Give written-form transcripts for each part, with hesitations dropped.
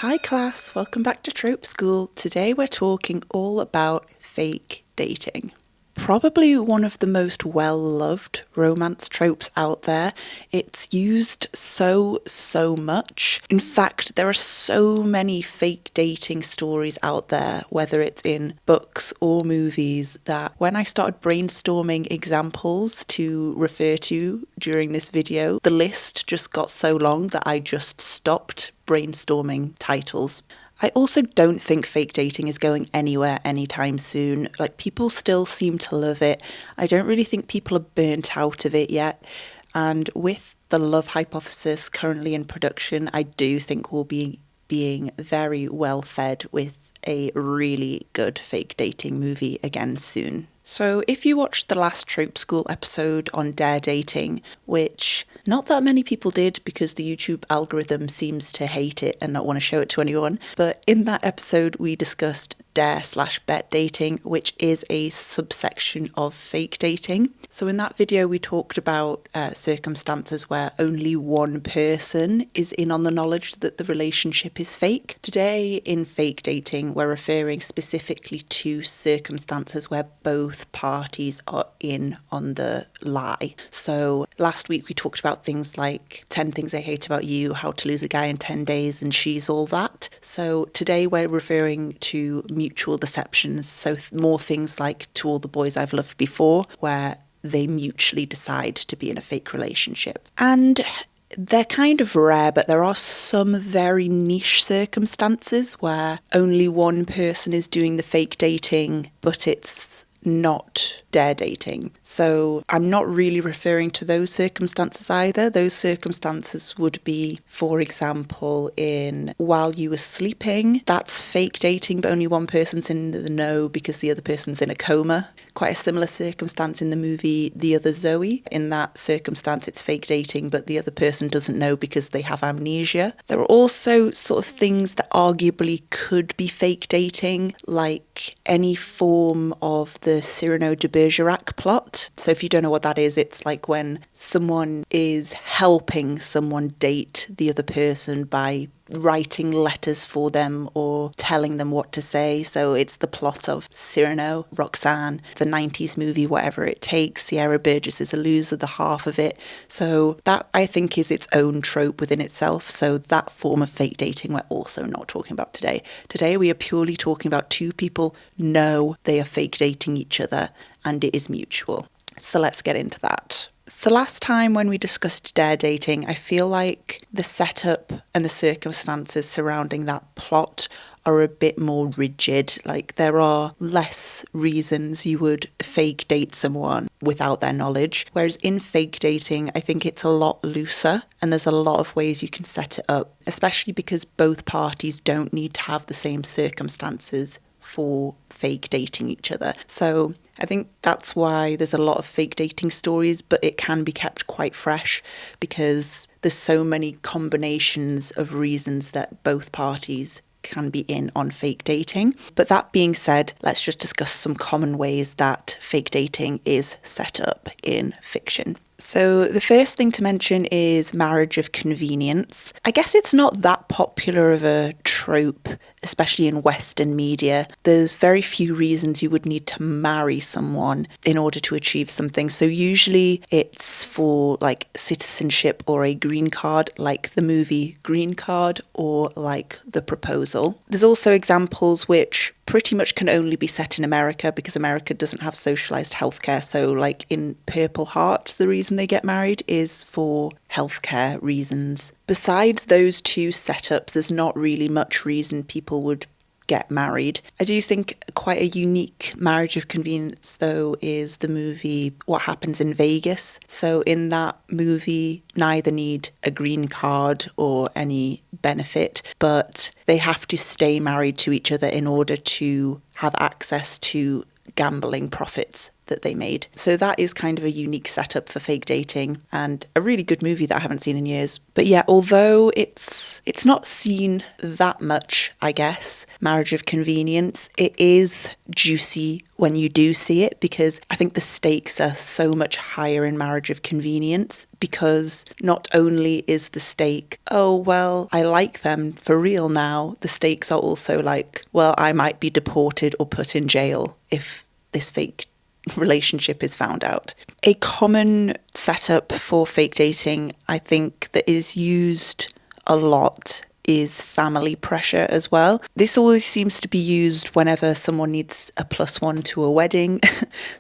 Hi class, welcome back to Trope School. Today we're talking all about fake dating. Probably one of the most well-loved romance tropes out there. It's used so much. In fact, there are so many fake dating stories out there, whether it's in books or movies, that when I started brainstorming examples to refer to during this video, the list just got so long that I just stopped brainstorming titles. I also don't think fake dating is going anywhere anytime soon. Like, people still seem to love it. I don't really think people are burnt out of it yet. And with the Love Hypothesis currently in production, I do think we'll be being very well fed with a really good fake dating movie again soon. So if you watched the last Trope School episode on dare dating, which not that many people did because the YouTube algorithm seems to hate it and not want to show it to anyone, but in that episode we discussed dare/bet dating, which is a subsection of fake dating. So in that video we talked about circumstances where only one person is in on the knowledge that the relationship is fake. Today in fake dating we're referring specifically to circumstances where both parties are in on the lie. So last week we talked about things like 10 things I hate about you, how to lose a guy in 10 days, and she's all that. So today we're referring to mutual deceptions, so more things like To All the Boys I've Loved Before, where they mutually decide to be in a fake relationship. And they're kind of rare, but there are some very niche circumstances where only one person is doing the fake dating, but it's not dare dating. So I'm not really referring to those circumstances either. Those circumstances would be, for example, in While You Were Sleeping. That's fake dating, but only one person's in the know because the other person's in a coma. Quite a similar circumstance in the movie The Other Zoe. In that circumstance, it's fake dating, but the other person doesn't know because they have amnesia. There are also sort of things that arguably could be fake dating, like any form of the Cyrano de Bergerac plot. So if you don't know what that is, it's like when someone is helping someone date the other person by writing letters for them or telling them what to say. So it's the plot of Cyrano, Roxanne, the 90s movie Whatever It Takes. Sierra Burgess is a loser, the half of it. So that, I think, is its own trope within itself. So that form of fake dating we're also not talking about today. Today we are purely talking about two people know they are fake dating each other and it is mutual. So let's get into that. So last time when we discussed dare dating, I feel like the setup and the circumstances surrounding that plot are a bit more rigid. Like, there are less reasons you would fake date someone without their knowledge. Whereas in fake dating, I think it's a lot looser and there's a lot of ways you can set it up, especially because both parties don't need to have the same circumstances for fake dating each other. So I think that's why there's a lot of fake dating stories, but it can be kept quite fresh because there's so many combinations of reasons that both parties can be in on fake dating. But that being said, let's just discuss some common ways that fake dating is set up in fiction. So the first thing to mention is marriage of convenience. I guess it's not that popular of a trope, especially in Western media. There's very few reasons you would need to marry someone in order to achieve something. So usually it's for like citizenship or a green card, like the movie Green Card, or like The Proposal. There's also examples which pretty much can only be set in America because America doesn't have socialized healthcare. So like in Purple Hearts, the reason they get married is for healthcare reasons. Besides those two setups, there's not really much reason people would get married. I do think quite a unique marriage of convenience, though, is the movie What Happens in Vegas. So in that movie, neither need a green card or any benefit, but they have to stay married to each other in order to have access to gambling profits that they made. So that is kind of a unique setup for fake dating and a really good movie that I haven't seen in years. But yeah, although it's not seen that much, I guess, Marriage of Convenience, it is juicy when you do see it, because I think the stakes are so much higher in Marriage of Convenience, because not only is the stake, oh, well, I like them for real now, the stakes are also like, well, I might be deported or put in jail if this fake relationship is found out. A common setup for fake dating, I think, that is used a lot is family pressure as well. This always seems to be used whenever someone needs a +1 to a wedding.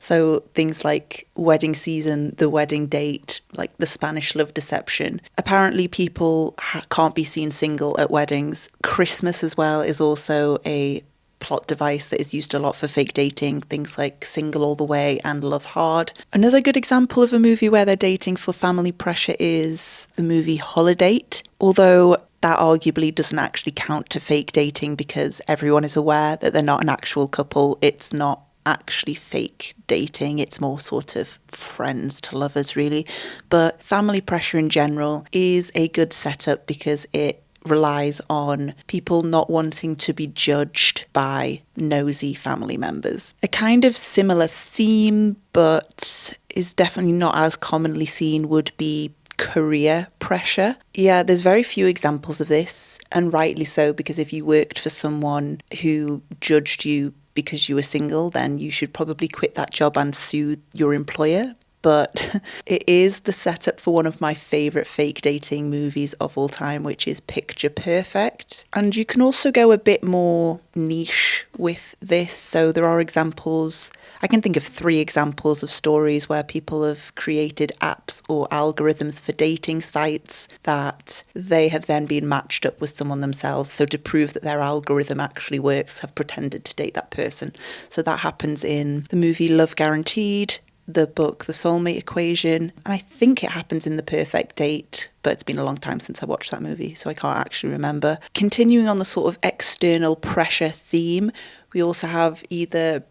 So things like wedding season, the wedding date, like the Spanish love deception. Apparently people can't be seen single at weddings. Christmas as well is also a plot device that is used a lot for fake dating, things like Single All the Way and Love Hard. Another good example of a movie where they're dating for family pressure is the movie Holiday, although that arguably doesn't actually count to fake dating because everyone is aware that they're not an actual couple. It's not actually fake dating, it's more sort of friends to lovers really. But family pressure in general is a good setup because it relies on people not wanting to be judged by nosy family members. A kind of similar theme, but is definitely not as commonly seen, would be career pressure. Yeah, there's very few examples of this, and rightly so, because if you worked for someone who judged you because you were single, then you should probably quit that job and sue your employer. But it is the setup for one of my favourite fake dating movies of all time, which is Picture Perfect. And you can also go a bit more niche with this. So there are examples, I can think of 3 examples of stories where people have created apps or algorithms for dating sites that they have then been matched up with someone themselves. So to prove that their algorithm actually works, have pretended to date that person. So that happens in the movie Love Guaranteed, the book The Soulmate Equation, and I think it happens in The Perfect Date, but it's been a long time since I watched that movie, so I can't actually remember. Continuing on the sort of external pressure theme, we also have either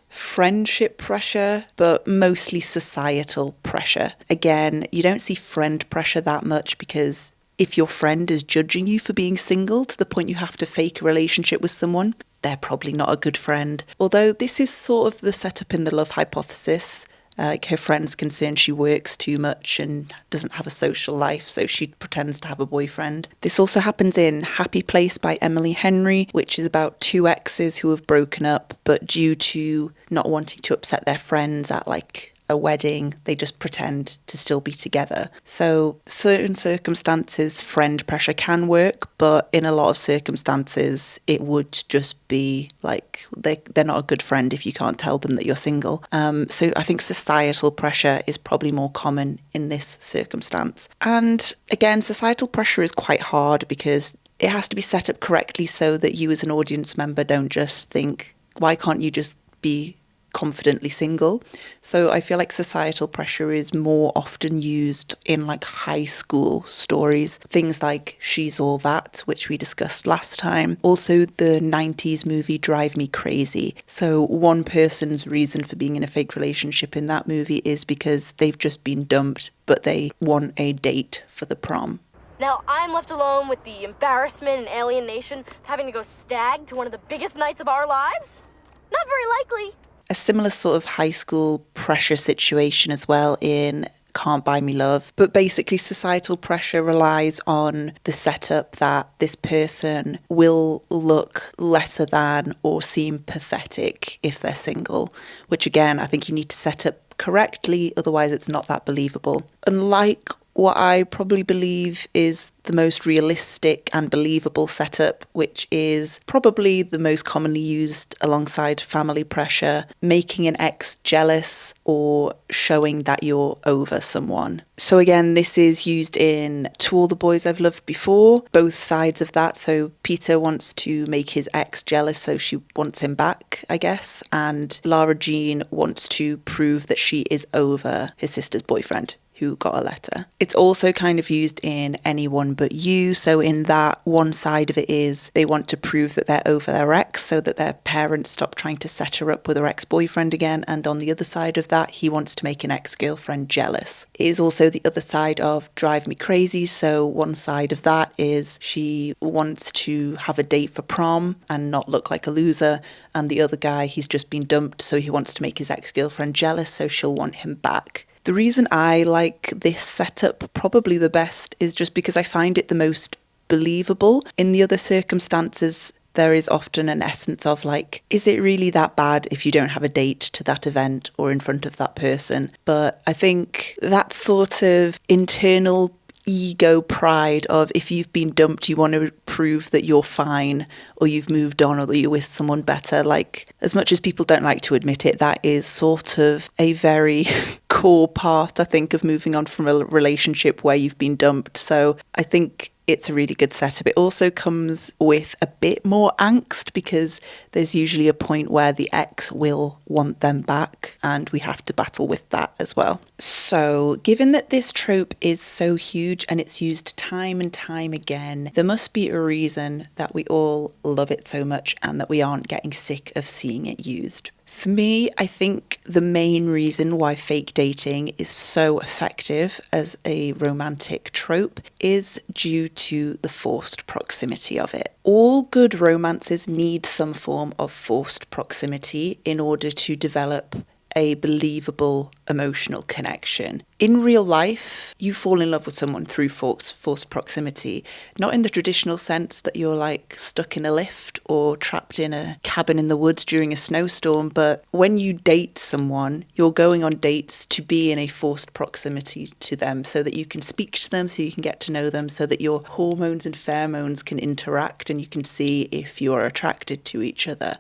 friendship pressure, but mostly societal pressure. Again, you don't see friend pressure that much because if your friend is judging you for being single to the point you have to fake a relationship with someone, they're probably not a good friend. Although this is sort of the setup in The Love Hypothesis. Like her friend's concerned she works too much and doesn't have a social life, so she pretends to have a boyfriend. This also happens in Happy Place by Emily Henry, which is about 2 exes who have broken up, but due to not wanting to upset their friends at like a wedding, they just pretend to still be together. So certain circumstances, friend pressure can work, but in a lot of circumstances, it would just be like they're not a good friend if you can't tell them that you're single. So I think societal pressure is probably more common in this circumstance. And again, societal pressure is quite hard because it has to be set up correctly so that you as an audience member don't just think, why can't you just be confidently single? So I feel like societal pressure is more often used in like high school stories, things like She's All That, which we discussed last time. Also the 90s movie Drive Me Crazy. So one person's reason for being in a fake relationship in that movie is because they've just been dumped, but they want a date for the prom. Now I'm left alone with the embarrassment and alienation of having to go stag to one of the biggest nights of our lives? Not very likely. A similar sort of high school pressure situation as well in Can't Buy Me Love. But basically societal pressure relies on the setup that this person will look lesser than or seem pathetic if they're single, which again, I think you need to set up correctly, otherwise it's not that believable. Unlike what I probably believe is the most realistic and believable setup, which is probably the most commonly used alongside family pressure, making an ex jealous or showing that you're over someone. So again, this is used in To All the Boys I've Loved Before, both sides of that. So Peter wants to make his ex jealous, so she wants him back, I guess. And Lara Jean wants to prove that she is over her sister's boyfriend, who got a letter. It's also kind of used in Anyone But You. So in that, one side of it is they want to prove that they're over their ex so that their parents stop trying to set her up with her ex-boyfriend again. And on the other side of that, he wants to make an ex-girlfriend jealous. It is also the other side of Drive Me Crazy. So one side of that is she wants to have a date for prom and not look like a loser. And the other guy, he's just been dumped, so he wants to make his ex-girlfriend jealous, so she'll want him back. The reason I like this setup probably the best is just because I find it the most believable. In the other circumstances, there is often an essence of like, is it really that bad if you don't have a date to that event or in front of that person? But I think that sort of internal ego pride of if you've been dumped, you want to prove that you're fine or you've moved on or that you're with someone better. Like, as much as people don't like to admit it, that is sort of a very core part, I think, of moving on from a relationship where you've been dumped. So I think it's a really good setup. It also comes with a bit more angst because there's usually a point where the ex will want them back and we have to battle with that as well. So given that this trope is so huge and it's used time and time again, there must be a reason that we all love it so much and that we aren't getting sick of seeing it used. For me, I think the main reason why fake dating is so effective as a romantic trope is due to the forced proximity of it. All good romances need some form of forced proximity in order to develop a believable emotional connection. In real life, you fall in love with someone through forced proximity, not in the traditional sense that you're like stuck in a lift or trapped in a cabin in the woods during a snowstorm, but when you date someone, you're going on dates to be in a forced proximity to them so that you can speak to them, so you can get to know them, so that your hormones and pheromones can interact and you can see if you're attracted to each other.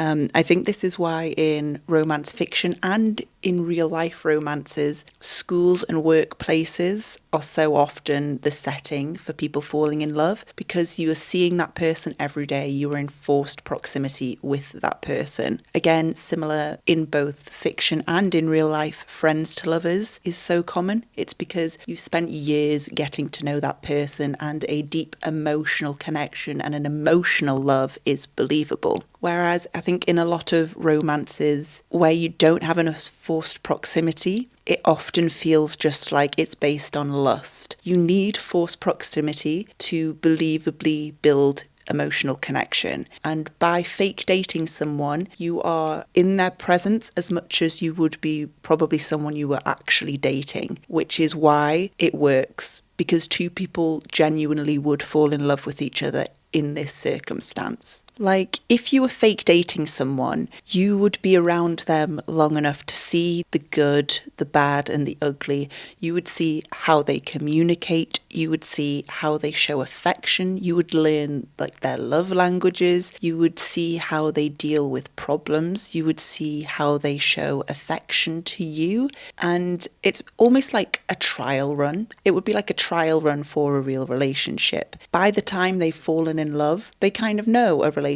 I think this is why in romance fiction and in real life romances, schools and workplaces are so often the setting for people falling in love because you are seeing that person every day. You are in forced proximity with that person. Again, similar in both fiction and in real life, friends to lovers is so common. It's because you've spent years getting to know that person and a deep emotional connection and an emotional love is believable. Whereas I think in a lot of romances where you don't have enough forced proximity, it often feels just like it's based on lust. You need forced proximity to believably build emotional connection. And by fake dating someone, you are in their presence as much as you would be probably someone you were actually dating, which is why it works, because two people genuinely would fall in love with each other in this circumstance. Like, if you were fake dating someone, you would be around them long enough to see the good, the bad, and the ugly. You would see how they communicate. You would see how they show affection. You would learn like their love languages. You would see how they deal with problems. You would see how they show affection to you. And it's almost like a trial run. It would be like a trial run for a real relationship. By the time they've fallen in love, they kind of know a relationship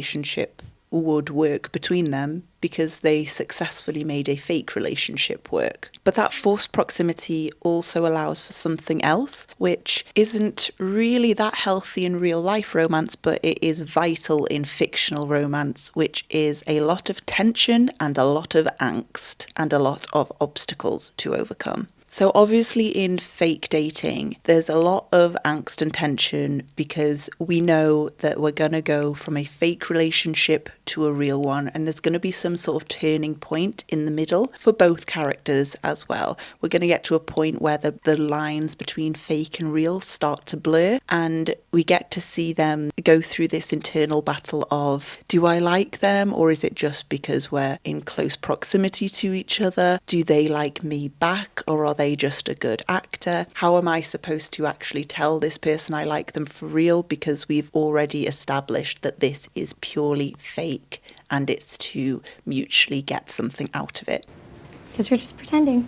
would work between them because they successfully made a fake relationship work. But that forced proximity also allows for something else, which isn't really that healthy in real life romance, but it is vital in fictional romance, which is a lot of tension and a lot of angst and a lot of obstacles to overcome. So obviously in fake dating, there's a lot of angst and tension because we know that we're going to go from a fake relationship to a real one, and there's going to be some sort of turning point in the middle for both characters as well. We're going to get to a point where the lines between fake and real start to blur, and we get to see them go through this internal battle of, do I like them, or is it just because we're in close proximity to each other? Do they like me back, or are they just a good actor? How am I supposed to actually tell this person I like them for real, because we've already established that this is purely fake and it's to mutually get something out of it? Because we're just pretending.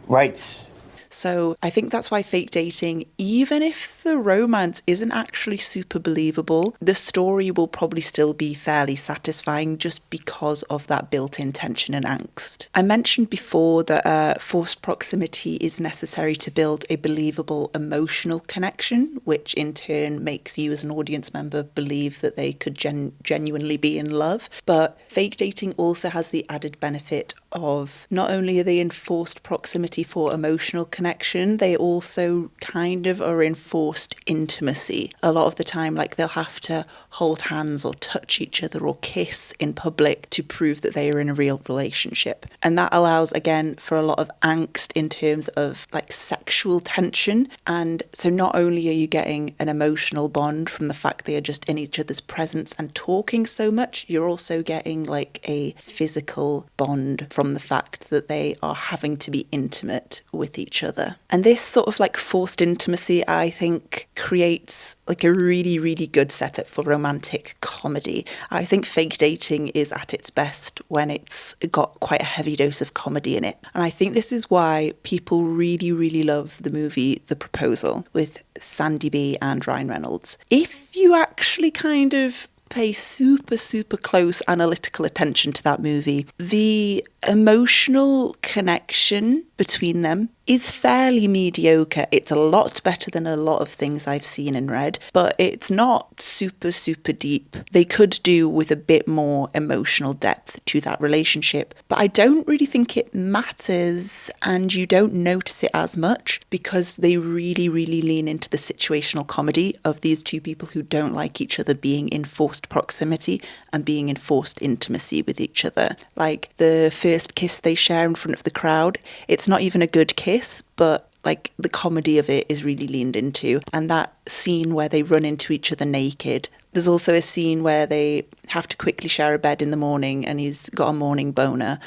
Right. So I think that's why fake dating, even if the romance isn't actually super believable, the story will probably still be fairly satisfying just because of that built-in tension and angst. I mentioned before that forced proximity is necessary to build a believable emotional connection, which in turn makes you as an audience member believe that they could genuinely be in love. But fake dating also has the added benefit of not only are they in forced proximity for emotional connection, they also kind of are in forced intimacy. A lot of the time, like they'll have to hold hands or touch each other or kiss in public to prove that they are in a real relationship. And that allows, again, for a lot of angst in terms of like sexual tension. And so not only are you getting an emotional bond from the fact they are just in each other's presence and talking so much, you're also getting like a physical bond from the fact that they are having to be intimate with each other. And this sort of like forced intimacy, I think, creates like a really, really good setup for romantic comedy. I think fake dating is at its best when it's got quite a heavy dose of comedy in it. And I think this is why people really, really love the movie The Proposal with Sandy B and Ryan Reynolds. If you actually kind of pay super, super close analytical attention to that movie, the emotional connection between them is fairly mediocre. It's a lot better than a lot of things I've seen and read, but it's not super, super deep. They could do with a bit more emotional depth to that relationship, but I don't really think it matters and you don't notice it as much because they really, really lean into the situational comedy of these two people who don't like each other being in forced proximity and being in forced intimacy with each other. Like the first kiss they share in front of the crowd, it's not even a good kiss, but like the comedy of it is really leaned into. And that scene where they run into each other naked. There's also a scene where they have to quickly share a bed in the morning and he's got a morning boner.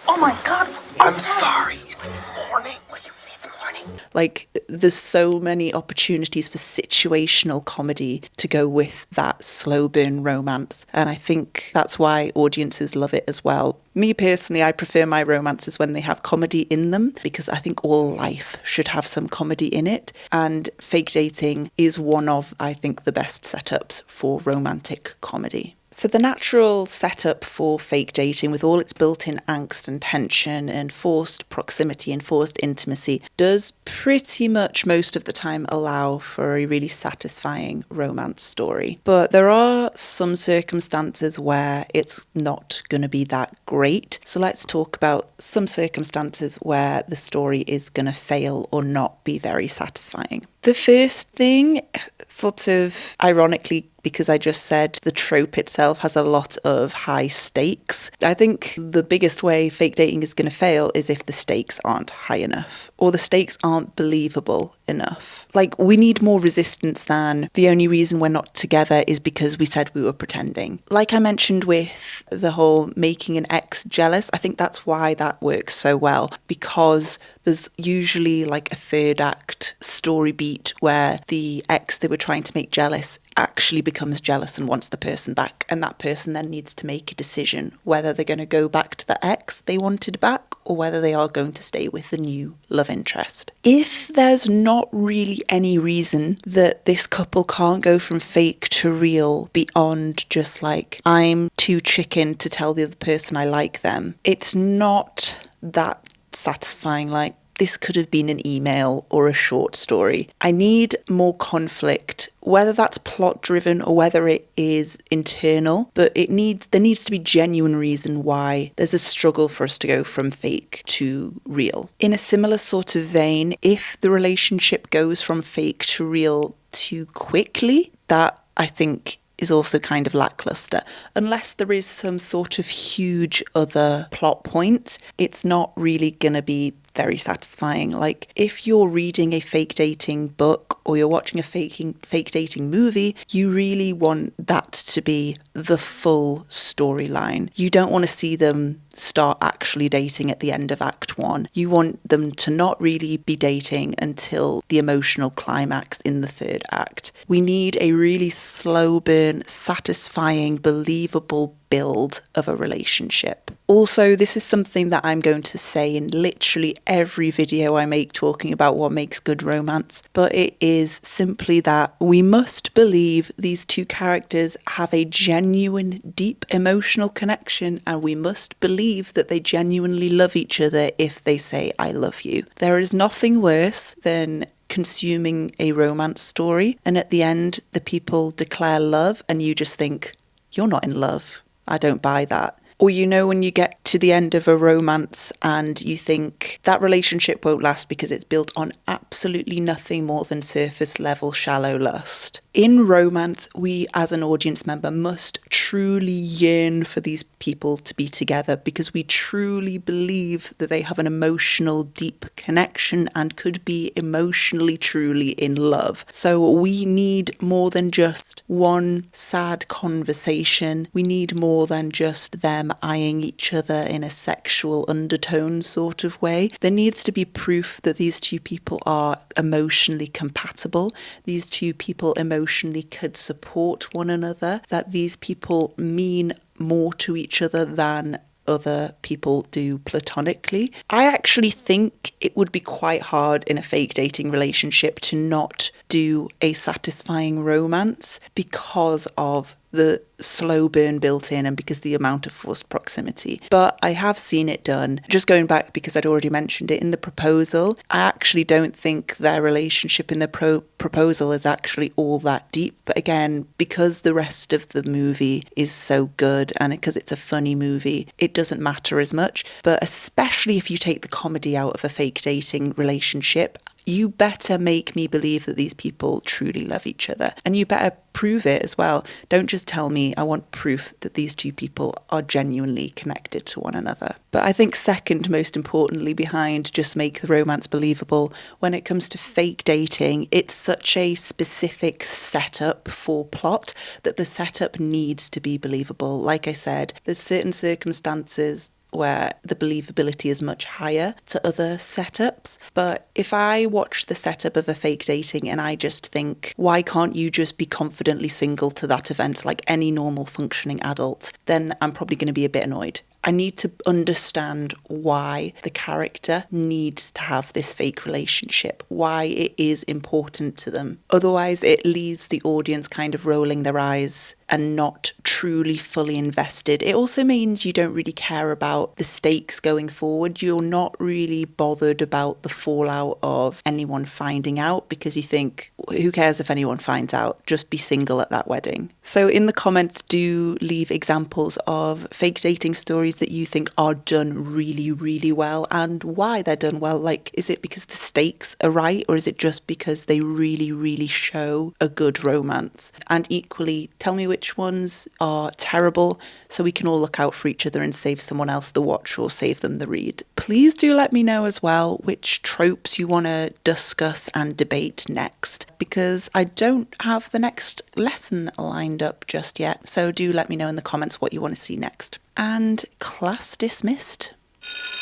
Oh my God. I'm sorry. It's morning. It's morning. Like there's so many opportunities for situational comedy to go with that slow burn romance. And I think that's why audiences love it as well. Me personally, I prefer my romances when they have comedy in them because I think all life should have some comedy in it. And fake dating is one of, I think, the best setups for romantic comedy. So the natural setup for fake dating with all its built-in angst and tension and forced proximity and forced intimacy does pretty much most of the time allow for a really satisfying romance story. But there are some circumstances where it's not going to be that great. So let's talk about some circumstances where the story is going to fail or not be very satisfying. The first thing, sort of ironically, because I just said the trope itself has a lot of high stakes. I think the biggest way fake dating is going to fail is if the stakes aren't high enough or the stakes aren't believable enough. Like, we need more resistance than the only reason we're not together is because we said we were pretending. Like I mentioned with the whole making an ex jealous, I think that's why that works so well, because there's usually like a third act story beat where the ex they were trying to make jealous actually becomes jealous and wants the person back, and that person then needs to make a decision whether they're going to go back to the ex they wanted back or whether they are going to stay with the new love interest. If there's not really any reason that this couple can't go from fake to real beyond just like, I'm too chicken to tell the other person I like them, it's not that satisfying. Like, this could have been an email or a short story. I need more conflict, whether that's plot driven or whether it is internal, but there needs to be genuine reason why there's a struggle for us to go from fake to real. In a similar sort of vein, if the relationship goes from fake to real too quickly, that I think is also kind of lackluster. Unless there is some sort of huge other plot point, it's not really going to be very satisfying. Like, if you're reading a fake dating book or you're watching a fake dating movie, you really want that to be the full storyline. You don't want to see them start actually dating at the end of Act 1. You want them to not really be dating until the emotional climax in the third act. We need a really slow burn, satisfying, believable build of a relationship. Also, this is something that I'm going to say in literally every video I make talking about what makes good romance, but it is simply that we must believe these two characters have a genuine, deep emotional connection, and we must believe that they genuinely love each other if they say, "I love you." There is nothing worse than consuming a romance story and at the end the people declare love and you just think, "You're not in love. I don't buy that." Or when you get to the end of a romance and you think that relationship won't last because it's built on absolutely nothing more than surface level shallow lust. In romance, we as an audience member must truly yearn for these people to be together because we truly believe that they have an emotional, deep connection and could be emotionally, truly in love. So we need more than just one sad conversation. We need more than just them eyeing each other in a sexual undertone sort of way. There needs to be proof that these two people are emotionally compatible. These two people emotionally could support one another, that these people mean more to each other than other people do platonically. I actually think it would be quite hard in a fake dating relationship to not do a satisfying romance because of the slow burn built in and because the amount of forced proximity. But I have seen it done. Just going back because I'd already mentioned it in The Proposal, I actually don't think their relationship in the proposal is actually all that deep. But again, because the rest of the movie is so good and because it's a funny movie, it doesn't matter as much. But especially if you take the comedy out of a fake dating relationship, you better make me believe that these people truly love each other. And you better prove it as well. Don't just tell me. I want proof that these two people are genuinely connected to one another. But I think second most importantly behind just make the romance believable, when it comes to fake dating, it's such a specific setup for plot that the setup needs to be believable. Like I said, there's certain circumstances where the believability is much higher to other setups. But if I watch the setup of a fake dating and I just think, why can't you just be confidently single to that event like any normal functioning adult, then I'm probably going to be a bit annoyed. I need to understand why the character needs to have this fake relationship, why it is important to them. Otherwise, it leaves the audience kind of rolling their eyes and not truly fully invested. It also means you don't really care about the stakes going forward. You're not really bothered about the fallout of anyone finding out because you think, who cares if anyone finds out? Just be single at that wedding. So in the comments, do leave examples of fake dating stories that you think are done really, really well and why they're done well. Like, is it because the stakes are right or is it just because they really, really show a good romance? And equally, tell me which ones are terrible so we can all look out for each other and save someone else the watch or save them the read. Please do let me know as well which tropes you want to discuss and debate next, because I don't have the next lesson lined up just yet. So do let me know in the comments what you want to see next. And class dismissed.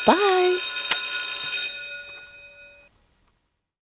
Bye.